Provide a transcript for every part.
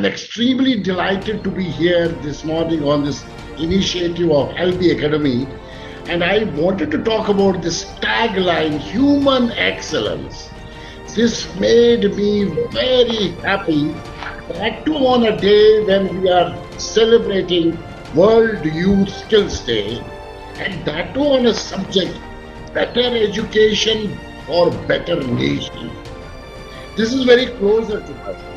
I'm extremely delighted to be here this morning on this initiative of LB Academy. And I wanted to talk about this tagline, human excellence. This made me very happy, that too on a day when we are celebrating World Youth Skills Day, and that too on a subject, better education for better nation. This is very closer to us.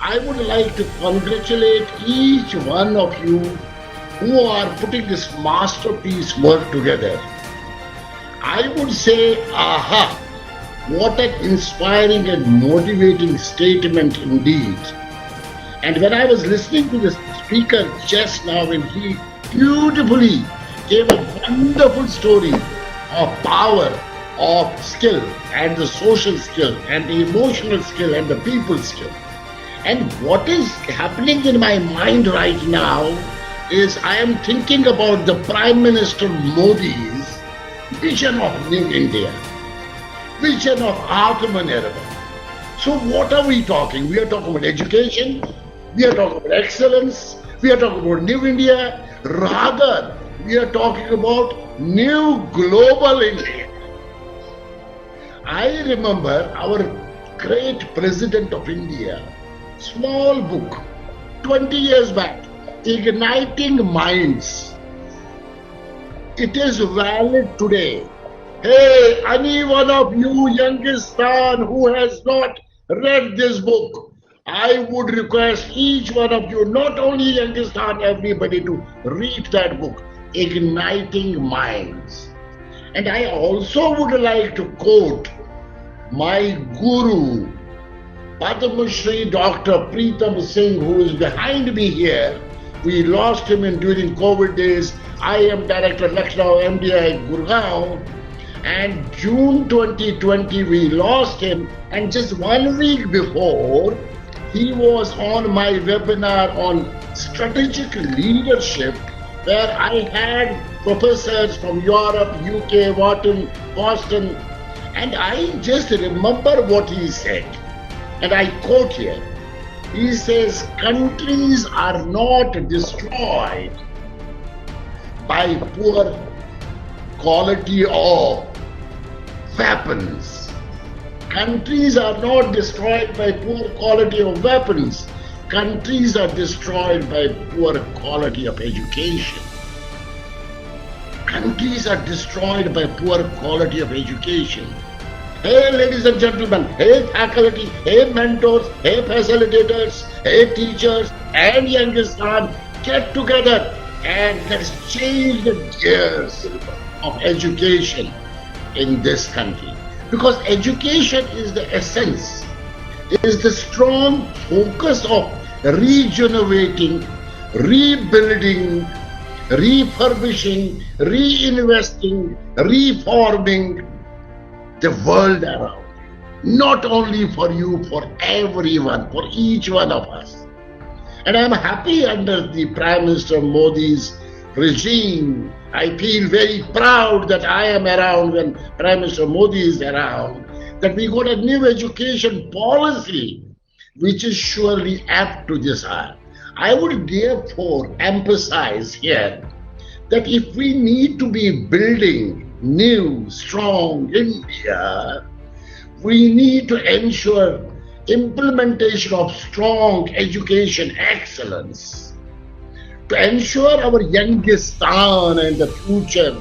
I would like to congratulate each one of you who are putting this masterpiece work together. I would say, aha, what an inspiring and motivating statement indeed. And when I was listening to the speaker just now, when he beautifully gave a wonderful story of power, of skill, and the social skill, and the emotional skill, and the people skill. And what is happening in my mind right now is I am thinking about the Prime Minister Modi's vision of New India, vision of Atmanirbhar. So what are we talking? We are talking about education, we are talking about excellence, we are talking about New India, rather we are talking about new global India. I remember our great President of India, small book, 20 years back, Igniting Minds. It is valid today. Hey, any one of you Youngistan who has not read this book, I would request each one of you, not only Youngistan, everybody to read that book, Igniting Minds. And I also would like to quote my guru, Padma Shri Dr. Pritam Singh, who is behind me here. We lost him during COVID days. I am Director Lucknow MDI Gurgaon. And June 2020, we lost him. And just 1 week before, he was on my webinar on strategic leadership, where I had professors from Europe, UK, Wharton, Boston, and I just remember what he said. And I quote here. He says, countries are not destroyed by poor quality of weapons. Countries are not destroyed by poor quality of weapons. Countries are destroyed by poor quality of education. Countries are destroyed by poor quality of education. Hey, ladies and gentlemen, hey, faculty, hey, mentors, hey, facilitators, hey, teachers, and Youngistan, get together and let's change the gears of education in this country. Because education is the essence, it is the strong focus of regenerating, rebuilding, refurbishing, reinvesting, reforming the world around you. Not only for you, for everyone, for each one of us. And I'm happy under the Prime Minister Modi's regime. I feel very proud that I am around when Prime Minister Modi is around, that we got a new education policy which is surely apt to this hour. I would therefore emphasize here that if we need to be building new, strong India, we need to ensure implementation of strong education excellence to ensure our Youngistan and the future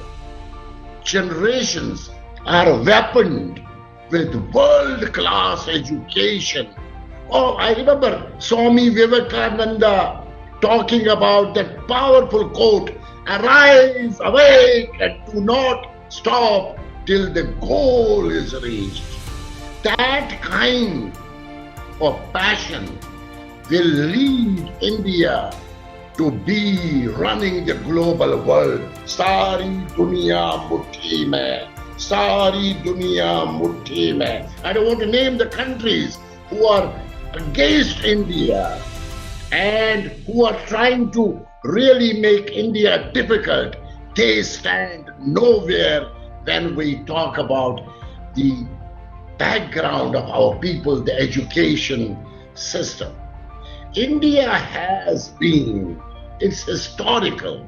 generations are weaponed with world-class education. Oh, I remember Swami Vivekananda talking about that powerful quote, arise, awake, and do not stop till the goal is reached. That kind of passion will lead India to be running the global world. Sari dunia muthi mein, sari dunia muthi mein. I don't want to name the countries who are against India and who are trying to really make India difficult. They stand nowhere when we talk about the background of our people, the education system. India has been, it's historical,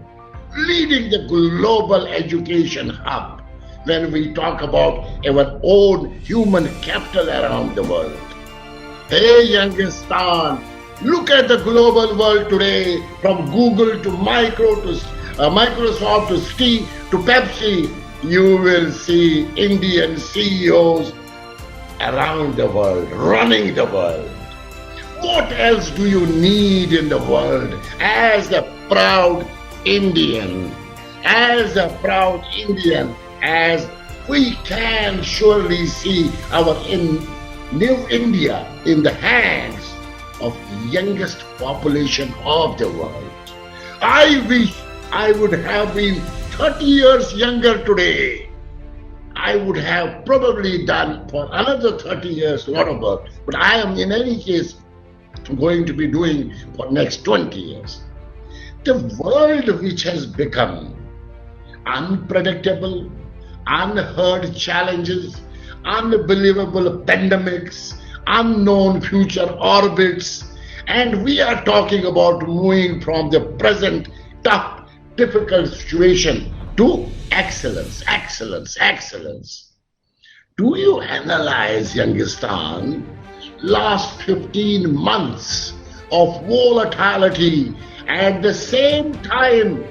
leading the global education hub when we talk about our own human capital around the world. Hey, Youngistan, look at the global world today, from Google to Microsoft to Steve to Pepsi. You will see Indian CEOs around the world, running the world. What else do you need in the world as a proud Indian? As a proud Indian, as we can surely see our new India in the hands of the youngest population of the world. I wish I would have been 30 years younger today. I would have probably done for another 30 years a lot of work. But I am in any case going to be doing for next 20 years. The world which has become unpredictable, unheard challenges, unbelievable pandemics, unknown future orbits, and we are talking about moving from the present tough, difficult situation to excellence, excellence, excellence. Do you analyze, Youngistan, last 15 months of volatility, at the same time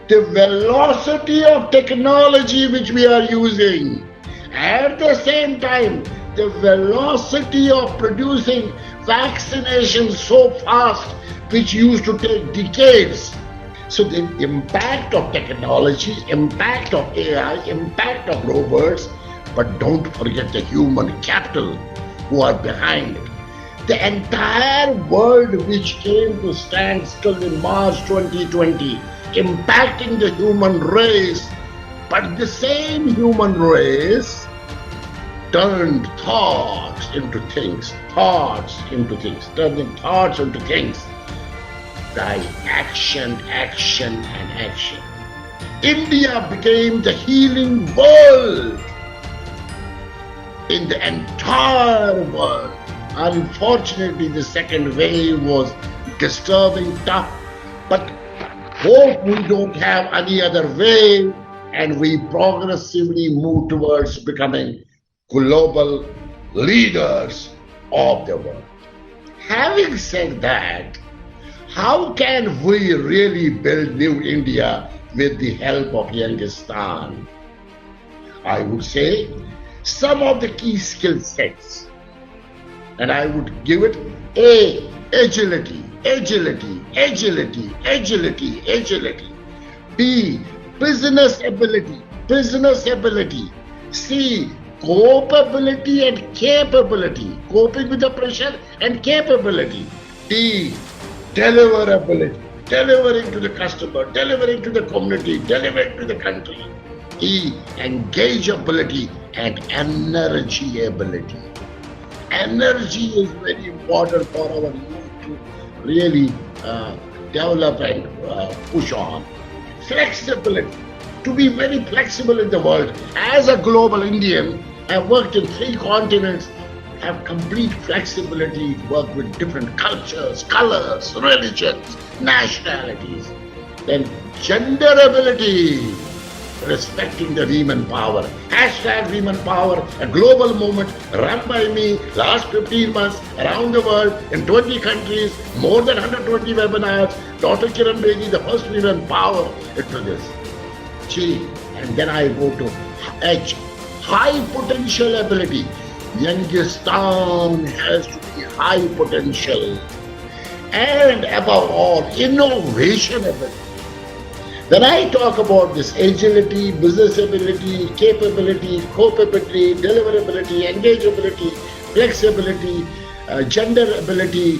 the velocity of technology which we are using, at the same time the velocity of producing vaccinations so fast which used to take decades. So the impact of technology, impact of AI, impact of robots, but don't forget the human capital who are behind it. The entire world which came to stand still in March 2020, impacting the human race, but the same human race turned thoughts into things, turning thoughts into things by action, action, and action. India became the healing world in the entire world. Unfortunately, the second wave was disturbing, tough, but hope we don't have any other wave and we progressively move towards becoming global leaders of the world. Having said that, how can we really build new India with the help of Youngistan? I would say some of the key skill sets, and I would give it A, agility, agility, agility, agility, agility. B, business ability, business ability. C, copability and capability, coping with the pressure and capability. D, deliverability, delivering to the customer, delivering to the community, delivering to the country. E, engageability and energy ability. Energy is very important for our youth to really develop and push on. Flexibility, to be very flexible in the world. As a global Indian, I've worked in 3 continents, have complete flexibility, work with different cultures, colors, religions, nationalities. Then gender ability, respecting the women power. Hashtag women power, a global movement run by me last 15 months around the world in 20 countries, more than 120 webinars. Dr. Kiran Bedi, the first women power into this. G, and then I go to H, high potential ability. Youngistan has to be high potential. And above all, innovation ability. When I talk about this agility, business ability, capability, copability, deliverability, engageability, flexibility, gender ability,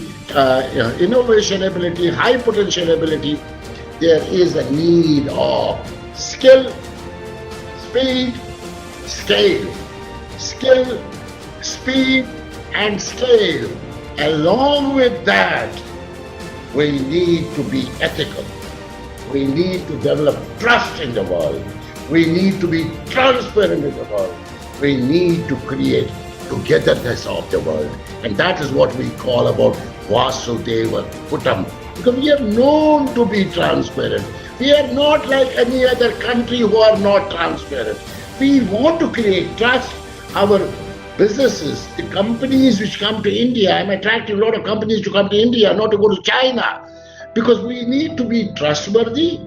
innovation ability, high potential ability, there is a need of skill, speed, scale. Skill, speed, and scale. Along with that, we need to be ethical. We need to develop trust in the world. We need to be transparent in the world. We need to create togetherness of the world. And that is what we call about Vasudeva Kutam. Because we are known to be transparent. We are not like any other country who are not transparent. We want to create trust. Our businesses, the companies which come to India, I'm attracting a lot of companies to come to India, not to go to China. Because we need to be trustworthy,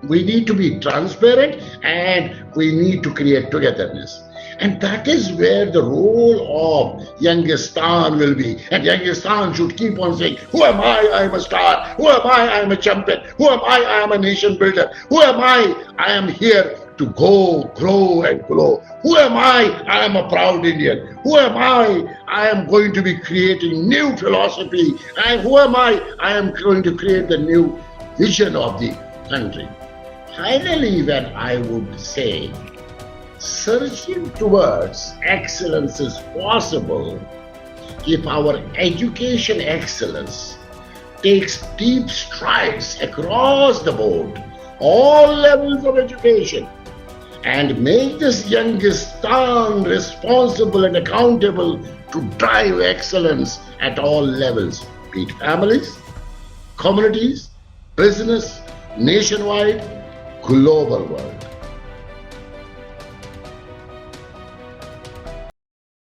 we need to be transparent, and we need to create togetherness. And that is where the role of Youngistan will be. And Youngistan should keep on saying, who am I? I am a star. Who am I? I am a champion. Who am I? I am a nation builder. Who am I? I am here to go, grow and glow. Who am I? I am a proud Indian. Who am I? I am going to be creating new philosophy. And who am I? I am going to create the new vision of the country. Finally, when I would say, searching towards excellence is possible if our education excellence takes deep strides across the board, all levels of education, and make this Youngistan responsible and accountable to drive excellence at all levels, be it families, communities, business, nationwide, global world.